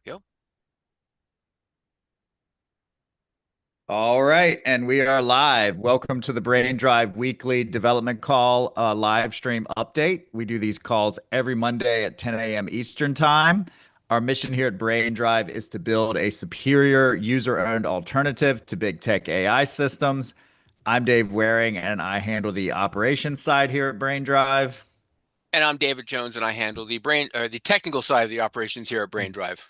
Go. All right, and we are live. Welcome to the BrainDrive weekly development call, live stream update. We do these calls every Monday at 10 a.m. Eastern Time. Our mission here at BrainDrive is to build a superior user-owned alternative to big tech AI systems. I'm Dave Waring, and I handle the operations side here at BrainDrive. And I'm David Jones, and I handle the technical side of the operations here at BrainDrive.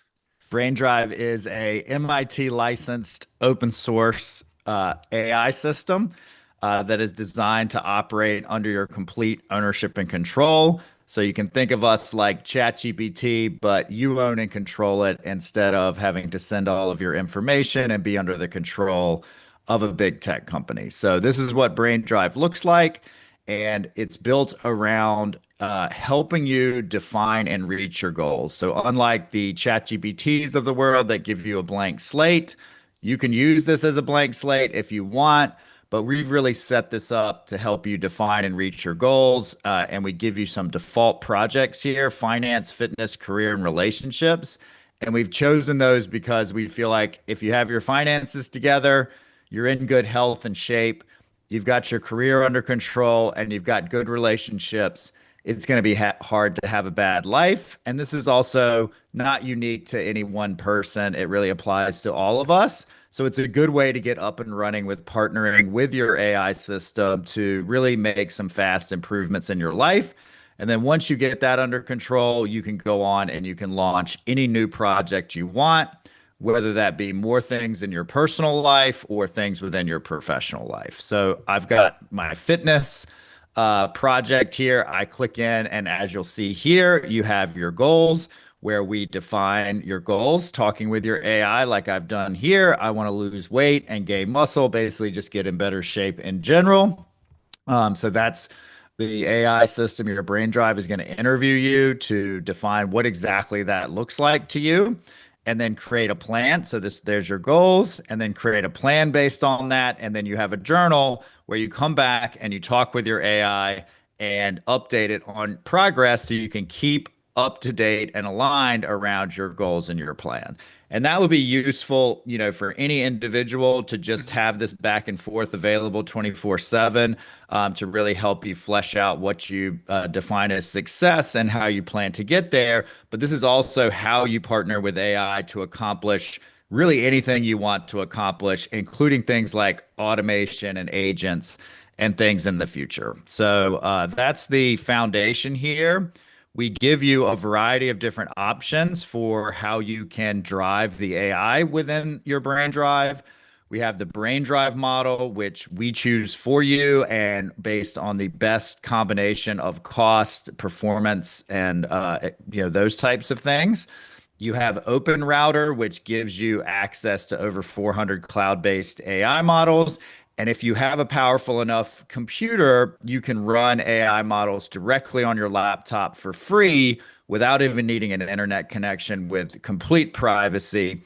BrainDrive is a MIT licensed open source AI system that is designed to operate under your complete ownership and control. So you can think of us like ChatGPT, but you own and control it instead of having to send all of your information and be under the control of a big tech company. So this is what BrainDrive looks like, and it's built around helping you define and reach your goals. So, unlike the ChatGPTs of the world that give you a blank slate, you can use this as a blank slate if you want, but we've really set this up to help you define and reach your goals. And we give you some default projects here: finance, fitness, career, and relationships. And we've chosen those because we feel like if you have your finances together, you're in good health and shape, you've got your career under control, and you've got good relationships, it's going to be hard to have a bad life. And this is also not unique to any one person. It really applies to all of us. So it's a good way to get up and running with partnering with your AI system to really make some fast improvements in your life. And then once you get that under control, you can go on and you can launch any new project you want, whether that be more things in your personal life or things within your professional life. So I've got my fitness project here. I click in, and as you'll see here, you have your goals where we define your goals, talking with your AI like I've done here. I want to lose weight and gain muscle, basically just get in better shape in general. So that's the AI system. Your brain drive is going to interview you to define what exactly that looks like to you, and then create a plan. So there's your goals, and then create a plan based on that. And then you have a journal where you come back and you talk with your AI and update it on progress so you can keep up to date and aligned around your goals and your plan. And that would be useful, for any individual to just Mhm. have this back and forth available 24/7 to really help you flesh out what you define as success and how you plan to get there. But this is also how you partner with AI to accomplish really anything you want to accomplish, including things like automation and agents and things in the future. So that's the foundation here. We give you a variety of different options for how you can drive the AI within your brain drive. We have the brain drive model, which we choose for you and based on the best combination of cost, performance, and those types of things. You have Open Router, which gives you access to over 400 cloud-based AI models. And if you have a powerful enough computer, you can run AI models directly on your laptop for free without even needing an internet connection with complete privacy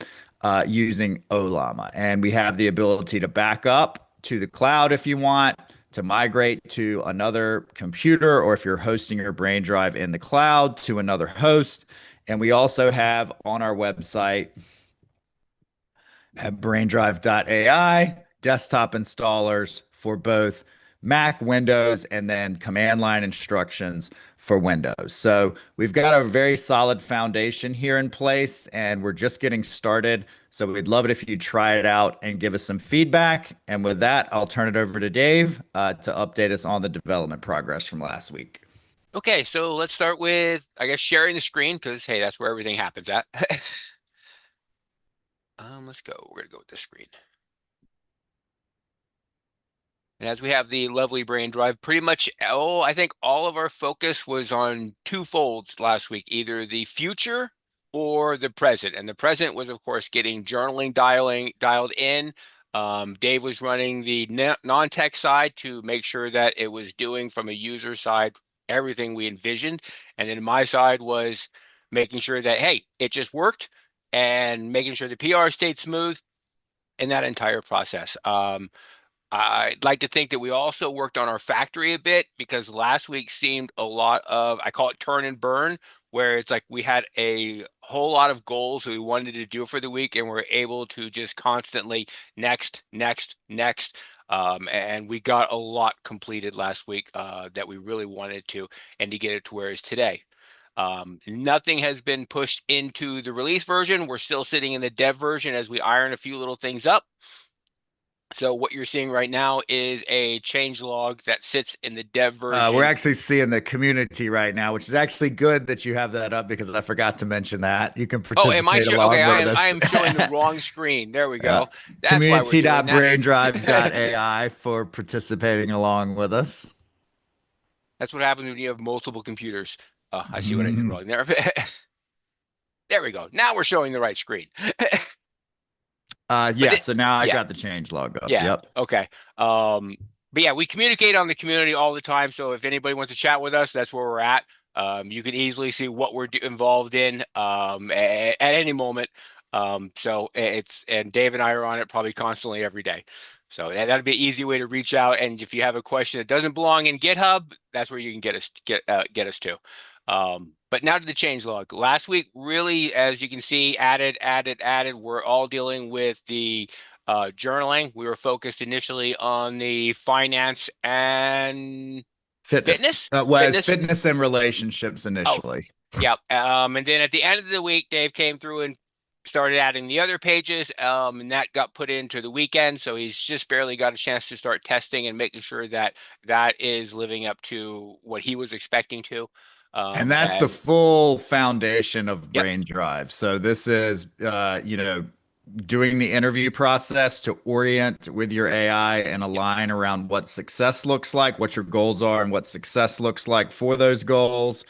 using Olama. And we have the ability to back up to the cloud if you want, to migrate to another computer, or if you're hosting your brain drive in the cloud, to another host. And we also have on our website at braindrive.ai desktop installers for both Mac, Windows, and then command line instructions for Windows. So we've got a very solid foundation here in place, and we're just getting started. So we'd love it if you try it out and give us some feedback. And with that, I'll turn it over to Dave to update us on the development progress from last week. Okay, so let's start with, I guess, sharing the screen because, hey, that's where everything happens at. Let's go. We're gonna go with this screen. And as we have the lovely brain drive, pretty much I think all of our focus was on two folds last week, either the future or the present. And the present was, of course, getting journaling dialed in. Dave was running the non-tech side to make sure that it was doing from a user side everything we envisioned. And then my side was making sure that, hey, it just worked and making sure the PR stayed smooth in that entire process. I'd like to think that we also worked on our factory a bit because last week seemed a lot of, I call it turn and burn, where it's like we had a whole lot of goals that we wanted to do for the week, and we're able to just constantly next, next, next. And we got a lot completed last week that we really wanted to, and to get it to where it's today. Nothing has been pushed into the release version. We're still sitting in the dev version as we iron a few little things up. So what you're seeing right now is a change log that sits in the dev We're version. actually seeing the community right now, which is actually good that you have that up because I forgot to mention that. You can Oh, am I participate sure? Okay, along I with am. I us. am showing the wrong screen. There we uh, go. That's why we're doing that. community.braindrive.ai for participating along with us. That's what happens when you have multiple computers. Oh, I see what I did Mhm. wrong there. There we go. Now we're showing the right screen. But Yeah, so now I yeah, got the change log up. yeah. Yep. Okay. Um, but yeah, we communicate on the community all the time. So if anybody wants to chat with us, that's where we're at. You can easily see what we're involved in at any moment. So it's and Dave and I are on it probably constantly every day. So that'd be an easy way to reach out. And if you have a question that doesn't belong in GitHub, that's where you can get us to. But now to the change log. Last week, really, as you can see, added. We're all dealing with the journaling. We were focused initially on the finance and Fitness. fitness. Well, it's Fitness. fitness and relationships Oh, initially. yeah. And then at the end of the week, Dave came through and started adding the other pages, and that got put into the weekend. So he's just barely got a chance to start testing and making sure that that is living up to what he was expecting to. And that's the And full foundation of yep, BrainDrive. So this is, doing the interview process to orient with your AI and yep, align around what success looks like, what your goals are, and what success looks like for those goals,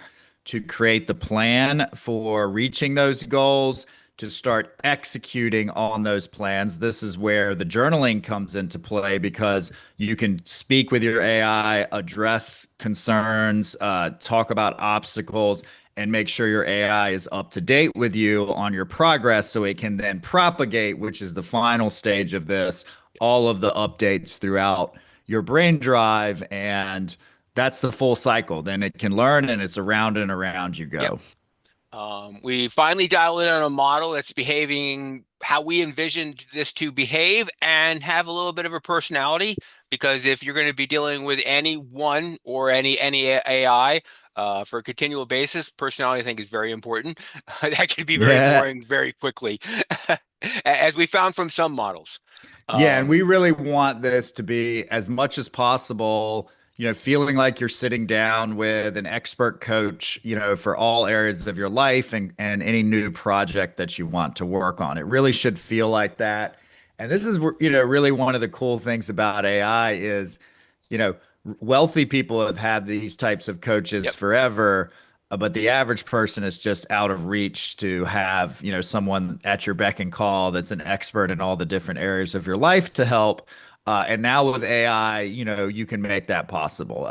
to create the plan for reaching those goals, to start executing on those plans. This is where the journaling comes into play because you can speak with your AI, address concerns, talk about obstacles, and make sure your AI is up to date with you on your progress so it can then propagate, which is the final stage of this, all of the updates throughout your brain drive. And that's the full cycle. Then it can learn and it's around and around you yep. go. We finally dialed in on a model that's behaving how we envisioned this to behave and have a little bit of a personality. Because if you're going to be dealing with anyone or any AI for a continual basis, personality I think is very important. That can be very Yeah. boring very quickly, as we found from some models. Yeah, and Um, we really want this to be as much as possible, feeling like you're sitting down with an expert coach, for all areas of your life and any new project that you want to work on. It really should feel like that. And this is, really one of the cool things about AI is, you know, wealthy people have had these types of coaches yep. forever, but the average person is just out of reach to have, someone at your beck and call that's an expert in all the different areas of your life to help. And now with AI, you can make that possible.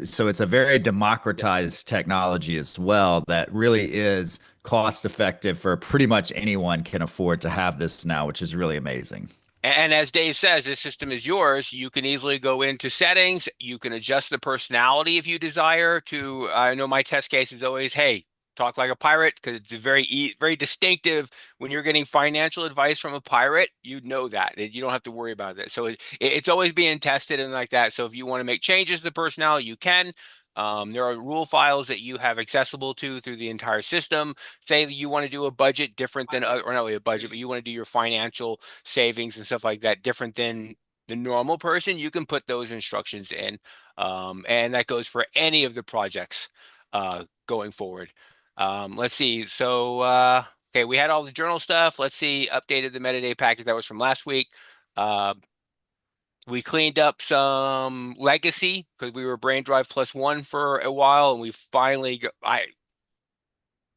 So it's a very democratized technology as well that really is cost effective for pretty much anyone can afford to have this now, which is really amazing. And as Dave says, this system is yours. You can easily go into settings. You can adjust the personality if you desire to. I know my test case is always, hey, talk like a pirate because it's a very distinctive. When you're getting financial advice from a pirate, you know that. You don't have to worry about it. So it's always being tested and like that. So if you want to make changes to the personality, you can. There are rule files that you have accessible to through the entire system. Say that you want to do a budget different than, or not really a budget, but you want to do your financial savings and stuff like that different than the normal person, you can put those instructions in. And that goes for any of the projects going forward. Let's see. So, okay, we had all the journal stuff. Let's see, updated the metadata package that was from last week. Uh, we cleaned up some legacy because we were BrainDrive +1 for a while, and we finally I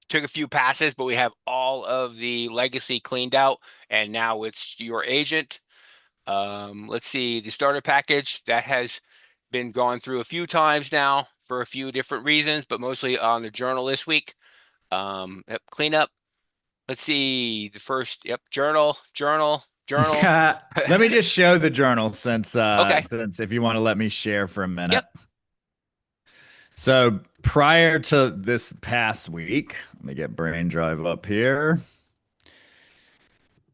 took a few passes, but we have all of the legacy cleaned out, and now it's your agent. Let's see, the starter package that has been gone through a few times now for a few different reasons, but mostly on the journal this week. Yep, cleanup. Let's see, the first, yep, journal. Let me just show the journal since Okay, since if you want to let me share for a minute. yep, So Prior to this past week, let me get BrainDrive up here.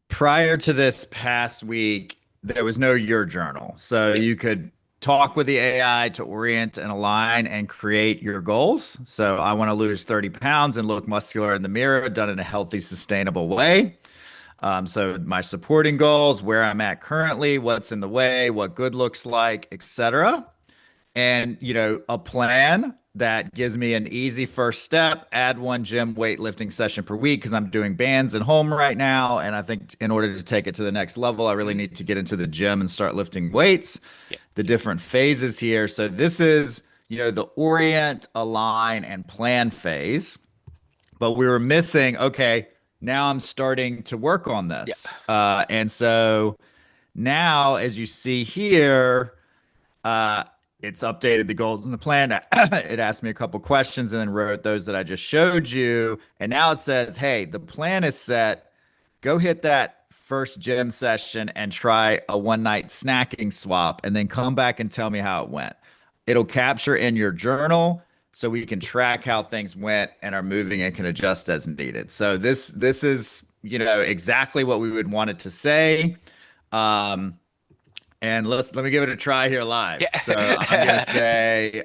Prior to this past week, there was no your journal. So Yeah. you could talk with the AI to orient and align and create your goals. So I want to lose 30 pounds and look muscular in the mirror, done in a healthy, sustainable way. So my supporting goals, where I'm at currently, what's in the way, what good looks like, etc. And a plan that gives me an easy first step. Add one gym weightlifting session per week because I'm doing bands at home right now, and I think in order to take it to the next level I really Mhm. need to get into the gym and start lifting weights. Yeah. The different phases here, so this is the orient, align, and plan phase, but we were missing, okay, now I'm starting to work on Yeah. this, and so now, as you see here, uh, it's updated the goals in the plan. It asked me a couple questions and then wrote those that I just showed you. And now it says, hey, the plan is set. Go hit that first gym session and try a one night snacking swap and then come back and tell me how it went. It'll capture in your journal so we can track how things went and are moving and can adjust as needed. So this is, exactly what we would want it to say. Um, and let me give it a try here live. So I'm gonna Yeah. say,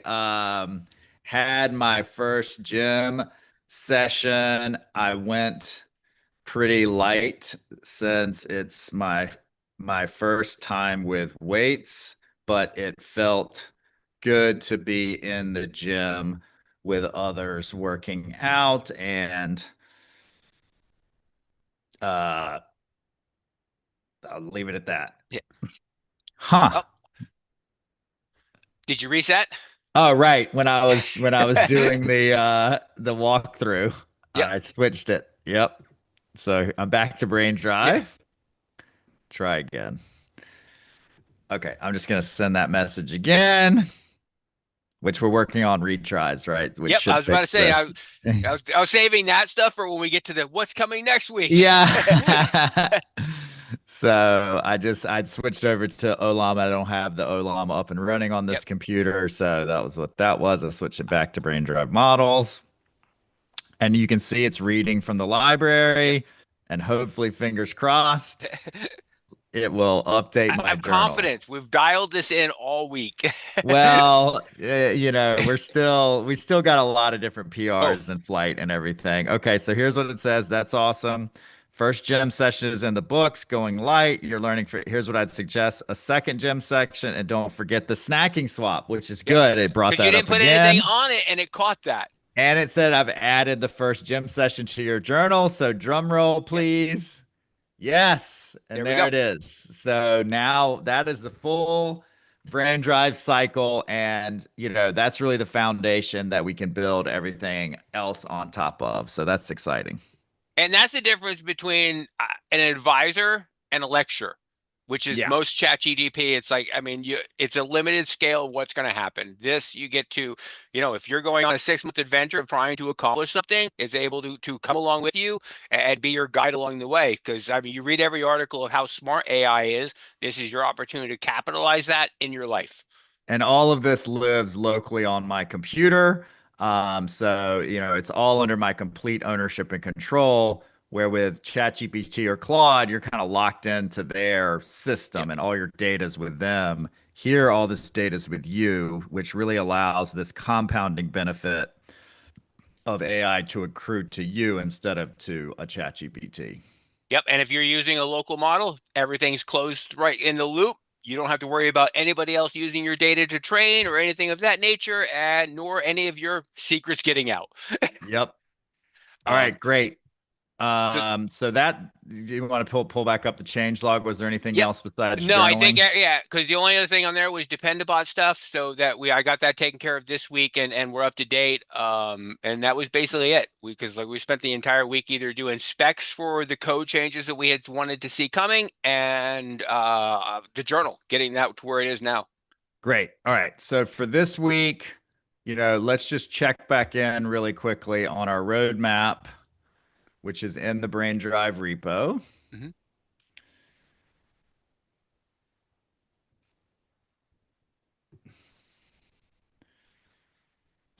had my first gym session. I went pretty light since it's my first time with weights, but it felt good to be in the gym with others working out, and uh, I'll leave it at that. Yeah. Huh. Oh, did you reset? Oh, right. When I was doing the walkthrough, Yep. I switched it. Yep. So I'm back to Yeah. BrainDrive. Try again. Okay, I'm just gonna send that message again, which we're working on retries, right? Which Yep. I should was about to fix say this. I was saving that stuff for when we get to the what's coming next week. Yeah. So I'd switched over to Olam. I don't have the Olam up and running on Yep. this computer, so that was what that was. I switched it back to BrainDrive models. And you can see it's reading from the Yep. library, and hopefully, fingers crossed, it will update I my have journal. confidence. We've dialed this in all week. Well, we still got a lot of different Oh, PRs in flight and everything. Okay, so here's what it says. That's awesome. First gym session is in the books, going light. You're learning here's what I'd suggest: a second gym section, and don't forget the snacking swap, which is yep. good. It brought Because you that didn't up put anything again. on it and it caught that. And it said I've added the first gym session to your journal. So drum roll, Yep. please. Yes, and There we there go. it is. So now that is the full brand drive cycle, and that's really the foundation that we can build everything else on top of. So that's exciting. And that's the difference between an advisor and a lecturer, which is Yeah. most chat GDP. It's like, I mean, it's a limited scale of what's going to happen. This, you get to, if you're going on a 6 month adventure of trying to accomplish something, it's able to come along with you and be your guide along the way. Because, I mean, you read every article of how smart AI is. This is your opportunity to capitalize that in your life. And all of this lives locally on my computer. So, it's all under my complete ownership and control. Where with ChatGPT or Claude, you're kind of locked into their Yep. system and all your data is with them. Here, all this data is with you, which really allows this compounding benefit of AI to accrue to you instead of to a ChatGPT. Yep. And if you're using a local model, everything's closed right in the loop. You don't have to worry about anybody else using your data to train or anything of that nature, and nor any of your secrets getting out. Yep. All Um, right, great. so So that you want to pull back up the change log. Was there anything Yep. else besides No, I think journaling? yeah, because the only other thing on there was Dependabot stuff, so that I got that taken care of this week, and we're up to date. And that was basically it. Because like we spent the entire week either doing specs for the code changes that we had wanted to see coming, and the journal, getting that to where it is now. Great. All right. So for this week, let's just check back in really quickly on our roadmap, which is in the Brain Drive repo. Mhm.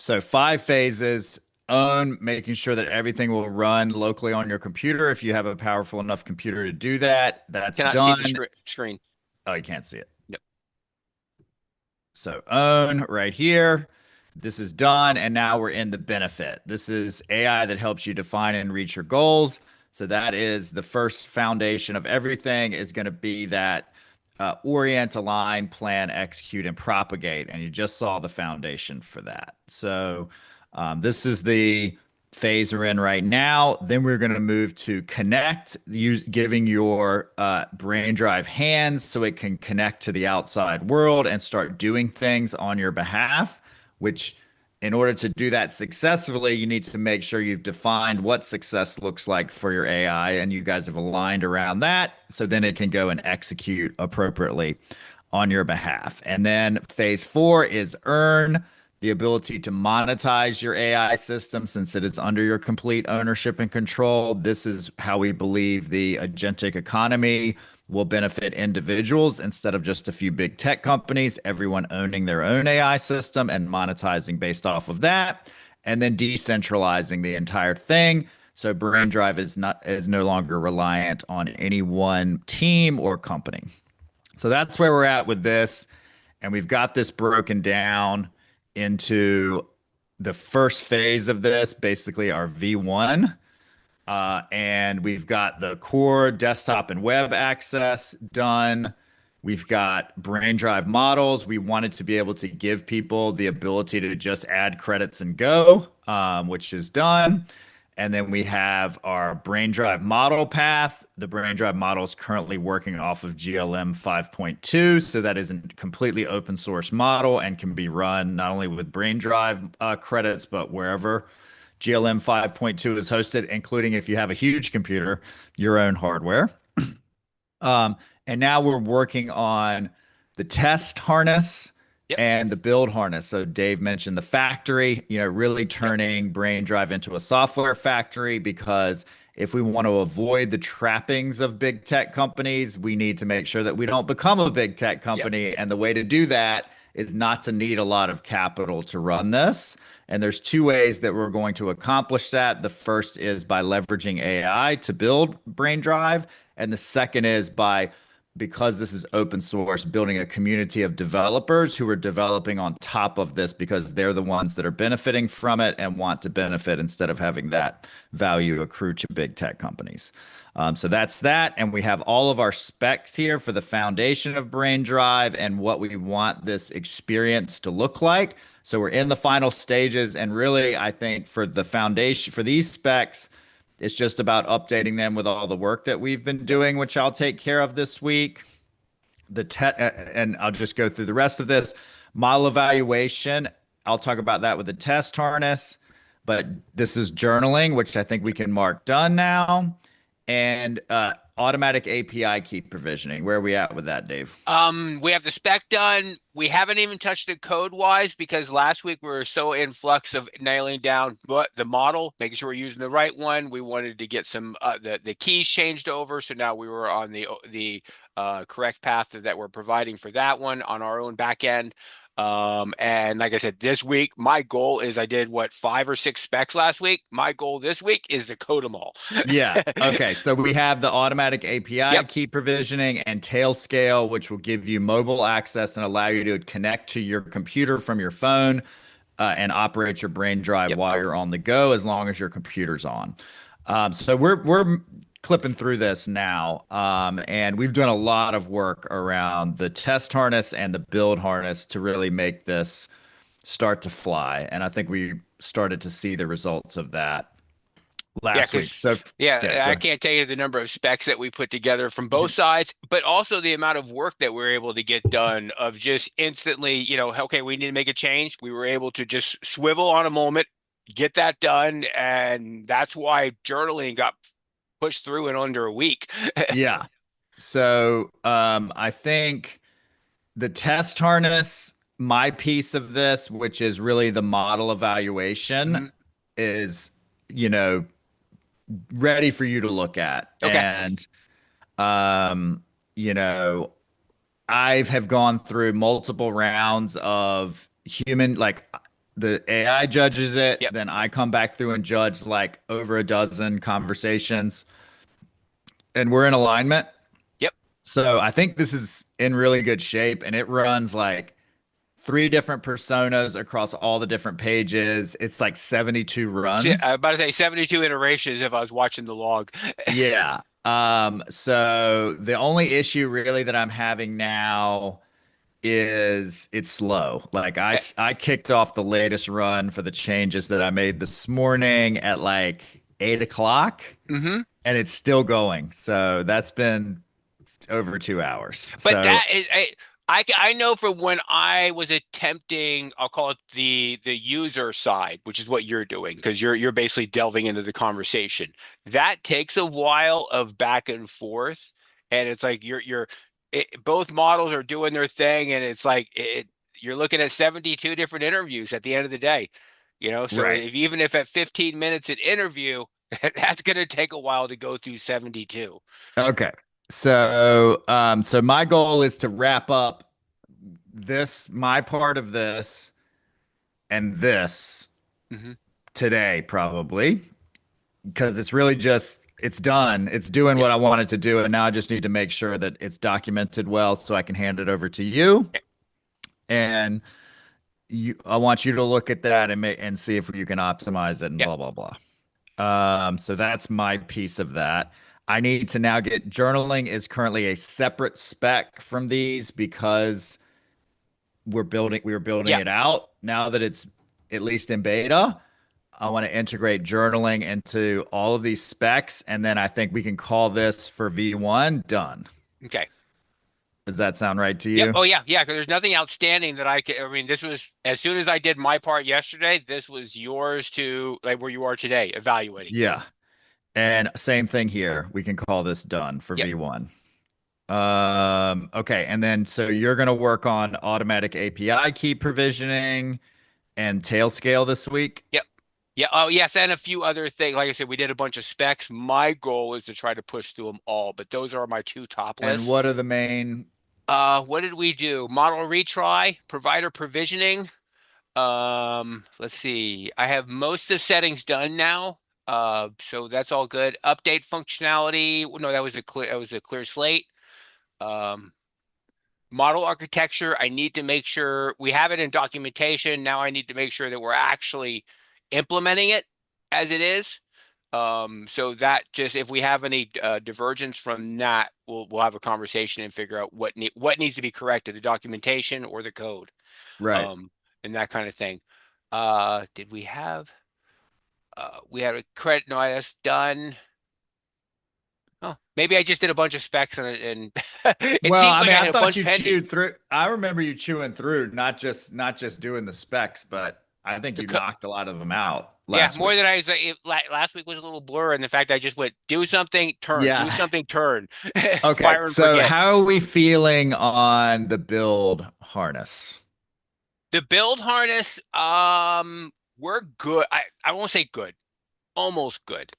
So 5 phases: own, making sure that everything will run locally on your computer. If you have a powerful enough computer to do that, that's Cannot see the done. screen. Oh, you can't see it. Yep. So own right here. This is done. And now we're in the benefit. This is AI that helps you define and reach your goals. So that is the first foundation of everything, is going to be that orient, align, plan, execute, and propagate. And you just saw the foundation for that. So this is the phase we're in right now. Then we're going to move to connect, giving your BrainDrive hands so it can connect to the outside world and start doing things on your behalf, which in order to do that successfully, you need to make sure you've defined what success looks like for your AI and you guys have aligned around that. So then it can go and execute appropriately on your behalf. And then phase 4 is earn, the ability to monetize your AI system since it is under your complete ownership and control. This is how we believe the agentic economy will benefit individuals instead of just a few big tech companies, everyone owning their own AI system and monetizing based off of that, and then decentralizing the entire thing. So BrainDrive is no longer reliant on any one team or company. So that's where we're at with this. And we've got this broken down into the first phase of this, basically our V1. And we've got the core desktop and web access done. We've got BrainDrive models. We wanted to be able to give people the ability to just add credits and go, which is done. And then we have our BrainDrive model path. The BrainDrive model is currently working off of GLM 5.2. So that is a completely open source model and can be run not only with BrainDrive credits, but wherever GLM 5.2 is hosted, including if you have a huge computer, your own hardware. And now we're working on the test harness Yep. and the build harness. So Dave mentioned the factory, really Yep. turning BrainDrive into a software factory, because if we want to avoid the trappings of big tech companies, we need to make sure that we don't become a big tech Yep. company. And the way to do that is not to need a lot of capital to run this. And there's 2 ways that we're going to accomplish that. The first is by leveraging AI to build BrainDrive, and the second is by, because this is open source, building a community of developers who are developing on top of this because they're the ones that are benefiting from it and want to benefit instead of having that value accrue to big tech companies. So that's that. And we have all of our specs here for the foundation of BrainDrive and what we want this experience to look like. So we're in the final stages. And really, I think for the foundation, for these specs, it's just about updating them with all the work that we've been Yep. doing, which I'll take care of this week. And I'll just go through the rest of this. Model evaluation, I'll talk about that with the test harness, but this is journaling, which I think we can mark done now. And automatic API key provisioning. Where are we at with that, Dave? We have the spec done. We haven't even touched it code wise because last week we were so in flux of nailing down what the model, making sure we're using the right one. We wanted to get some the keys changed over, so now we were on the correct path that we're providing for that one on our own back end. And like I said, this week my goal is I did what 5 or 6 specs last week. My goal this week is to code them all. Yeah. Okay. So we have the automatic API Yep. key provisioning and tail scale, which will give you mobile access and allow you to connect to your computer from your phone and operate your brain drive Yep. while you're on the go, as long as your computer's on. So we're clipping through this now, and we've done a lot of work around the test harness and the build harness to really make this start to fly. And I think we started to see the results of that Yeah, last week. because So yeah, yeah, go I ahead. can't tell you the number of specs that we put together from both sides, but also the amount of work that we're able to get done of just instantly, okay, we need to make a change. We were able to just swivel on a moment, get that done, and that's why journaling got pushed through in under a week. Yeah. So I think the test harness, my piece of this, which is really the model evaluation, Mhm. is, you know, ready for you to look at. Okay. And um, you know, I have gone through multiple rounds of human, like The AI judges it, Yep. then I come back through and judge like over a dozen conversations, and we're in alignment. Yep. So I think this is in really good shape, and it runs like three different personas across all the different pages. It's like 72 I'm runs. about to say 72 iterations if I was watching the log. Yeah. So the only issue really that I'm having now is it's slow. Like I kicked off the latest run for the changes that I made this morning at like 8 o'clock, Hmm. and it's still going. So that's been over 2 hours. But So that is, I know from when I was attempting, I'll call it the user side, which is what you're doing, because you're basically delving into the conversation. That takes a while of back and forth, and it's like both models are doing their thing, and it's like you're looking at 72 different interviews at the end of the day. So right. even if at 15 minutes an interview, that's going to take a while to go through 72. Okay. So my goal is to wrap up my part of this and this Hmm. today, probably, because it's really just it's done. It's doing Yep. what I wanted to do, and now I just need to make sure that it's documented well so I can hand it over to you. Yep. And I want you to look at that and see if you can optimize it and Yep. blah blah blah. So that's my piece of that. I need to now get journaling is currently a separate spec from these because we were building Yep. it out. Now that it's at least in beta, I want to integrate journaling into all of these specs, and then I think we can call this for V1 done. Okay. Does that sound right to Yep. you? Oh yeah, yeah. Because there's nothing outstanding that I can. I mean, this was as soon as I did my part yesterday. This was yours to like where you are today, evaluating. Yeah. And same thing here. We can call this done for Yep. V1. Okay. And then so you're going to work on automatic API key provisioning and tail scale this week. Yep. Yeah. Oh yes, and a few other things. Like I said, we did a bunch of specs. My goal is to try to push through them all, but those are my two top And lists. what are the main? What did we do? Model retry, provider provisioning. Let's see. I have most of the settings done now. So that's all good. Update functionality. No, that was a clear slate. Um, Model architecture. I need to make sure we have it in documentation. Now I need to make sure that we're actually implementing it as it is. So that just if we have any divergence from that, we'll have a conversation and figure out what needs to be corrected, the documentation or the code, Right. um, and that kind of thing. Did we had a credit? No, that's done. Oh, maybe I just did a bunch of specs and it Well, seems I like mean, I I had a thought bunch you pending. chewed through. I remember you chewing through, not just doing the specs, but I think The you co knocked a lot of them out Yeah, last more week. than I was. Last week was a little blur, and the fact I just went do something, turn, do Yeah. something, turn, Okay. fire and So forget. how are we feeling on the build harness? The build harness, we're good. I won't say good, almost good.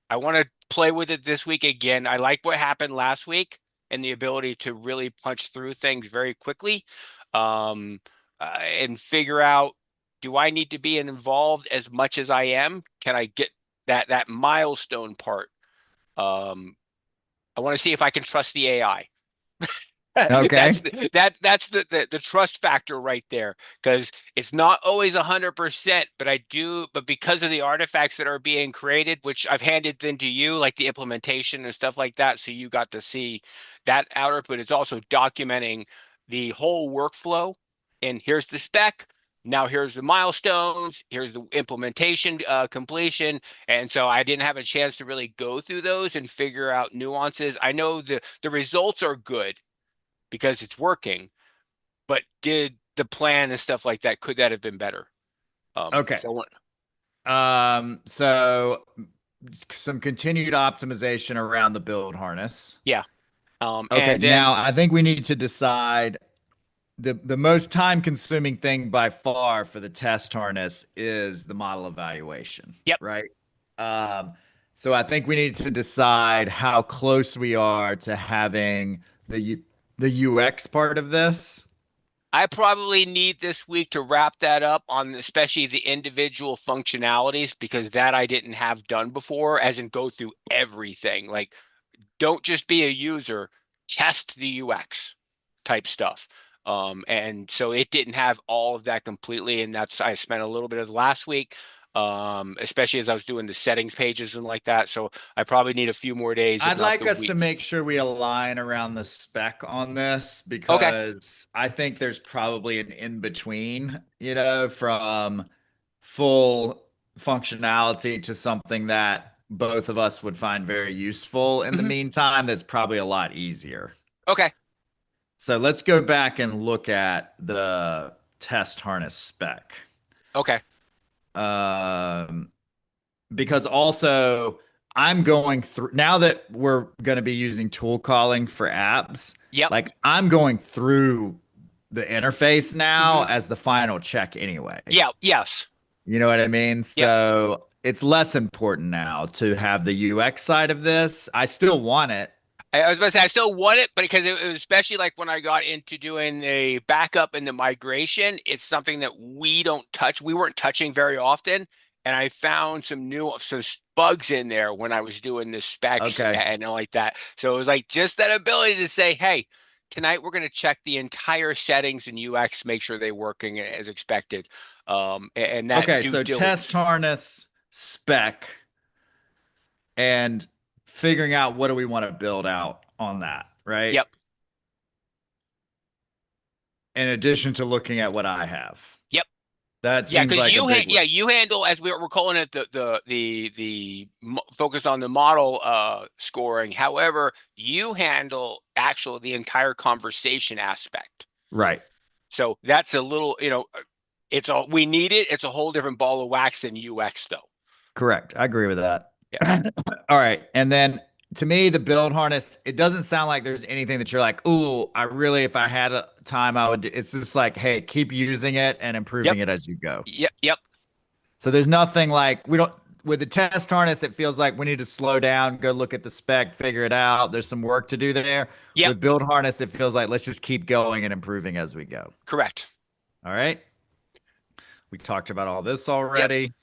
I want to play with it this week again. I like what happened last week and the ability to really punch through things very quickly, um, and figure out, do I need to be involved as much as I am? Can I get that milestone part? Um, I want to see if I can trust the AI. That's Okay. that's the trust factor right there, because it's not always 100%, but because of the artifacts that are being created, which I've handed into you, like the implementation and stuff like that, so you got to see that output. It's also documenting the whole workflow, and here's the spec. Now here's the milestones, here's the implementation completion. And so I didn't have a chance to really go through those and figure out nuances. I know the results are good because it's working. But did the plan and stuff like that, could that have been better? Okay. So I want, So some continued optimization around the build harness. yeah. Okay. And then, Now I think we need to decide the most time consuming thing by far for the test harness is the model evaluation, yep, right? Um, so I think we need to decide how close we are to having the UX part of this. I probably need this week to wrap that up on especially the individual functionalities because that I didn't have done before, as in go through everything. Like, don't just be a user, test the UX type stuff. And so it didn't have all of that completely, and that's I spent a little bit of last week, especially as I was doing the settings pages and like that. So I probably need a few more days, if I'd not like the us to week. make sure we align around the spec on this Okay. because I think there's probably an in between, from full functionality to something that both of us would find very useful in the Hmm. meantime. That's probably a lot easier. Okay. So let's go back and look at the test harness spec. Okay. Um, because also I'm going through now that we're going to be using tool calling for apps, Yep. like I'm going through the interface now Hmm. as the final check anyway. Yeah. Yes. You know what I mean? Yep. So it's less important now to have the UX side of this. I still want it. I was about to say I still want it, but because it was especially like when I got into doing the backup and the migration, it's something that we don't touch. We weren't touching very often, and I found some bugs in there when I was doing the specs Okay. and all like that. So it was like just that ability to say, "Hey, tonight we're going to check the entire settings and UX, make sure they're working as expected," and that Okay. due So test diligence. harness spec and figuring out what do we want to build out on that, right? Yep. In addition to looking at what I have. Yep. That Yeah, seems because like a big yeah, one. you handle, as we're calling it, focus on the model scoring. However, you handle actual the entire conversation aspect. Right. So that's a little, it's a we need it. It's a whole different ball of wax than UX though. Correct. I agree with that. Yeah. All right. And then to me, the build harness, it doesn't sound like there's anything that you're like, ooh, I really, if I had a time, I would do. It's just like, hey, keep using it and Yep. improving it as you go. Yep. Yep. So there's nothing like we don't with the test harness, it feels like we need to slow down, go look at the spec, figure it out. There's some work to do there. Yep. With build harness, it feels like let's just keep going and improving as we go. Correct. All right. We talked about all this Yep. already.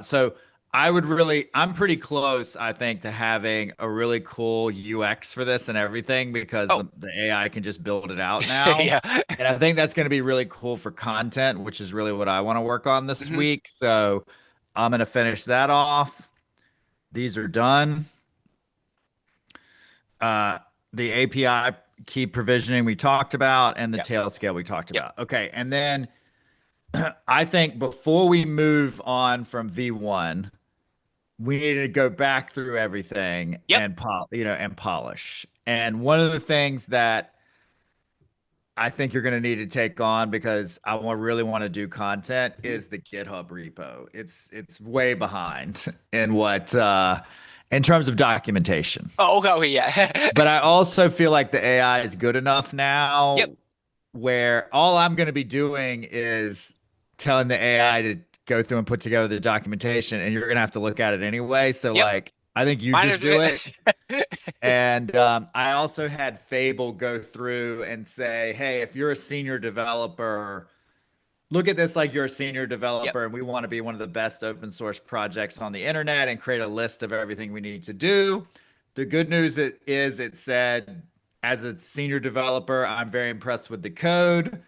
So I'm pretty close, I think, to having a really cool UX for this and everything because Oh, the AI can just build it out now. yeah. And I think that's going to be really cool for content, which is really what I want to work on this Hmm. week. So I'm going to finish that off. These are done. Uh, the API key provisioning we talked about and the Yep. tail scale we talked Yep. about. Okay. And then I think before we move on from V1, we need to go back through everything Yep. and and polish. And one of the things that I think you're going to need to take on because really want to do content Mhm. is the GitHub repo. It's way behind in what in terms of documentation. Oh, okay. Okay, yeah. But I also feel like the AI is good enough Yep. now where all I'm going to be doing is telling the AI to go through and put together the documentation, and you're going to have to look at it anyway. So, Yep. like, I think you Mine just do it. is. And I also had Fable go through and say, hey, if you're a senior developer, look at this like you're a senior Yep. developer, and we want to be one of the best open source projects on the internet and create a list of everything we need to do. The good news is it said, as a senior developer, I'm very impressed with the code,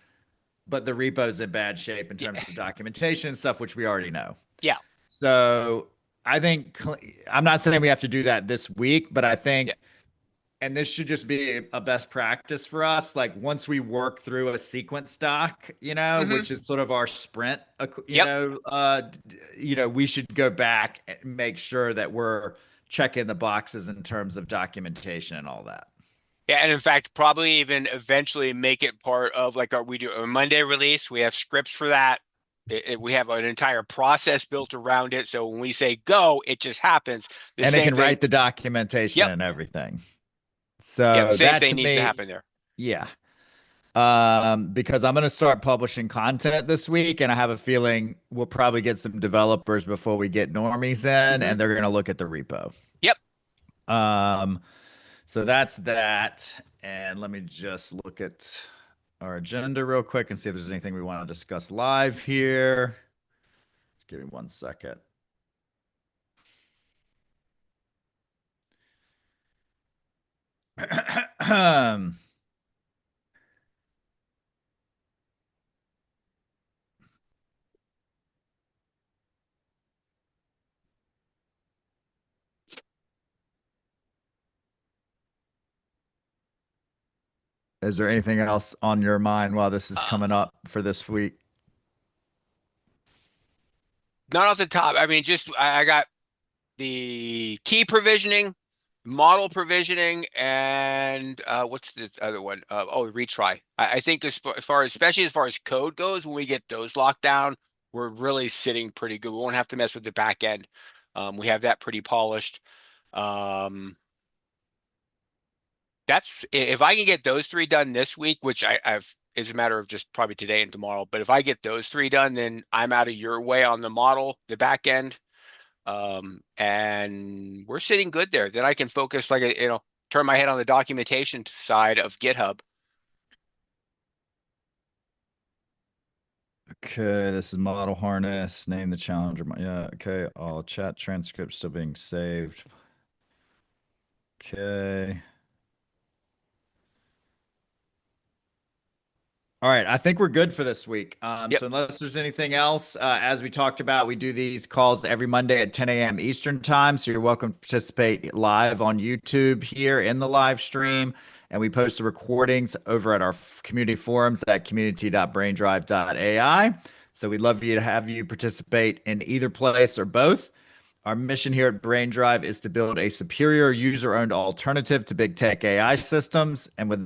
but the repo's in bad shape in Yeah. terms of documentation and stuff, which we already know. Yeah. So I think I'm not saying we have to do that this week, but I Yeah. think, and this should just be a best practice for us. Like once we work through a sequence doc, Hmm. which is sort of our sprint, Yep. we should go back and make sure that we're checking the boxes in terms of documentation and all that. Yeah, and in fact, probably even eventually make it part of like we do a Monday release. We have scripts for that. We have an entire process built around it. So when we say go, it just happens. The And it same can thing. write the documentation Yep. and everything. Yep. So Same that thing to needs to me, happen there. yeah. Because I'm going to start publishing content this week, and I have a feeling we'll probably get some developers before we get normies in, Hmm. and they're going to look at the repo. Yep. Um, so that's that. And let me just look at. our agenda real quick and see if there's anything we want to discuss live here. Just give me 1 second. Is there anything else on your mind while this is Uh, coming up for this week? Not off the top. I mean, just I got the key provisioning, model provisioning, and what's the other one? Retry. I think as far as, especially as far as code goes, when we get those locked down, we're really sitting pretty good. We won't have to mess with the back end. We have that pretty polished. Um, that's if I can get those three done this week, which I've is a matter of just probably today and tomorrow. But if I get those three done, then I'm out of your way on the model, the back end. And we're sitting good there. Then I can focus turn my head on the documentation side of GitHub. Okay, this is model harness. Name the challenger. Yeah, okay. All chat transcripts still being saved. Okay. All right, I think we're good for this week. Yep. So unless there's anything else, as we talked about, we do these calls every Monday at 10 a.m. Eastern time. So you're welcome to participate live on YouTube here in the live stream. And we post the recordings over at our community forums at community.braindrive.ai. So we'd love you to have you participate in either place or both. Our mission here at BrainDrive is to build a superior user-owned alternative to big tech AI systems. And with that,